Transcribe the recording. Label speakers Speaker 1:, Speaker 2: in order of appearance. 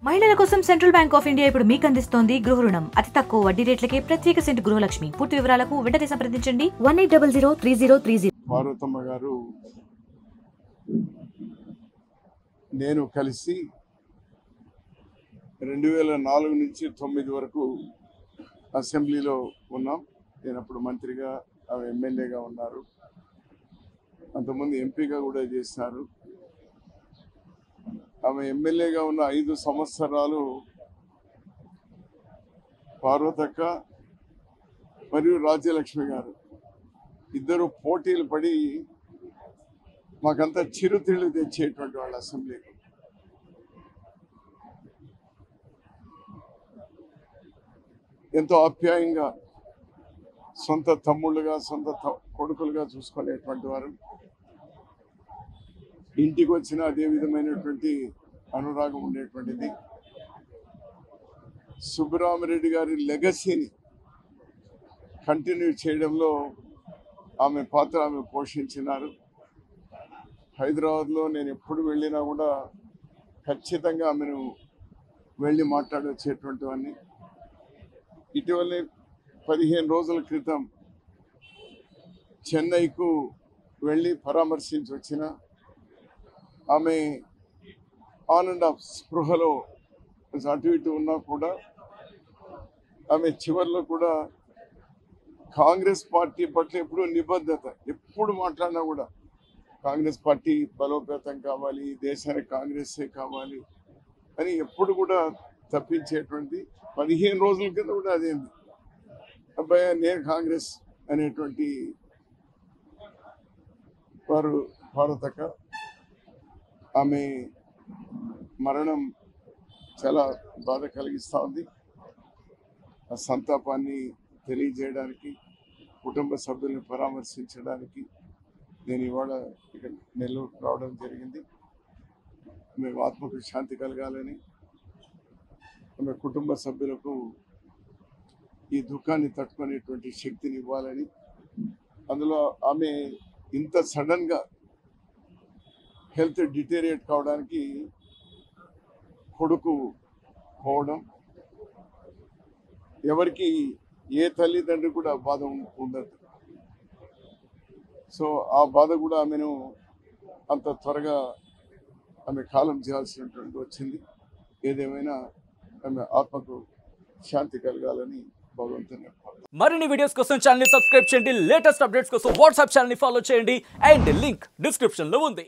Speaker 1: మహిళల కోసం central bank of India ఇప్పుడు మీకు అందిస్తోంది గృహ రుణం అతి తక్కువ వడ్డీ రేట్లకే ప్రత్యేక సెంట్ గృహలక్ష్మి. పూర్తి వివరాలకు వెంటనే సంప్రదించండి 18003030.
Speaker 2: పార్వతమ్మ గారు నేను కలిసి 2004 నుంచి 2009 వరకు అసెంబ్లీలో ఉన్నాం. నేను అప్పుడు మంత్రిగా, ఆమె ఎమ్మెల్యేగా ఉన్నారు. అంతకుముందు ఎంపీగా కూడా చేశారు. ఆమె ఎమ్మెల్యేగా ఉన్న 5 సంవత్సరాలు పార్వతక్క మరియు రాజ్యలక్ష్మి గారు ఇద్దరు పోటీలు పడి మాకంతా చిరుతిళ్ళు తెచ్చేటువంటి వాళ్ళు అసెంబ్లీకి. ఎంతో ఆప్యాయంగా సొంత తమ్ముళ్ళుగా, సొంత కొడుకులుగా చూసుకునేటువంటి వారు. ఇంటికి వచ్చిన అదే విధమైనటువంటి అనురాగం ఉండేటువంటిది. సుబ్బరామిరెడ్డి గారి లెగసీని కంటిన్యూ చేయడంలో ఆమె పాత్ర ఆమె పోషించినారు. హైదరాబాద్లో నేను ఎప్పుడు వెళ్ళినా కూడా ఖచ్చితంగా ఆమెను వెళ్ళి మాట్లాడొచ్చేటువంటి వాడిని. ఇటీవలే 15 రోజుల క్రితం చెన్నైకు వెళ్ళి పరామర్శించి వచ్చిన ఆమె ఆన్ అండ్ ఆఫ్ స్పృహలో అటు ఇటు ఉన్నా కూడా ఆమె చివరిలో కూడా కాంగ్రెస్ పార్టీ పట్ల ఎప్పుడు నిబద్ధత, ఎప్పుడు మాట్లాడినా కూడా కాంగ్రెస్ పార్టీ బలోపేతం కావాలి, దేశానికి కాంగ్రెసే కావాలి అని ఎప్పుడు కూడా తప్పించేటువంటి. 15 రోజుల కింద కూడా అదేంది అబ్బాయి నేను కాంగ్రెస్ అనేటువంటి వారు భారతక. ఆమె మరణం చాలా బాధ కలిగిస్తూ ఉంది. ఆ సంతాపాన్ని తెలియజేయడానికి, కుటుంబ సభ్యులను పరామర్శించడానికి నేను ఇవాళ ఇక్కడ నెల్లూరు రావడం జరిగింది. మేము ఆత్మకు శాంతి కలగాలని, ఆమె కుటుంబ సభ్యులకు ఈ దుఃఖాన్ని తట్టుకునేటువంటి శక్తిని ఇవ్వాలని. అందులో ఆమె ఇంత సడన్గా హెల్త్ డిటీరియేట్ కావడానికి కొడుకు పోవడం, ఎవరికి ఏ తల్లిదండ్రి కూడా బాధ ఉండదు. సో ఆ బాధ కూడా ఆమెను అంత త్వరగా ఆమె కాలం చేయాల్సినటువంటి వచ్చింది. ఏదేమైనా ఆమె ఆత్మకు శాంతి కలగాలని భగవంతుని.
Speaker 3: మరిన్ని వీడియోస్ కోసం ఛానల్ ని సబ్స్క్రైబ్ చేయండి. లేటెస్ట్ అప్డేట్స్ కోసం వాట్సాప్ ఛానల్ ని ఫాలో చేయండి. అండ్ లింక్ డిస్క్రిప్షన్ లో ఉంది.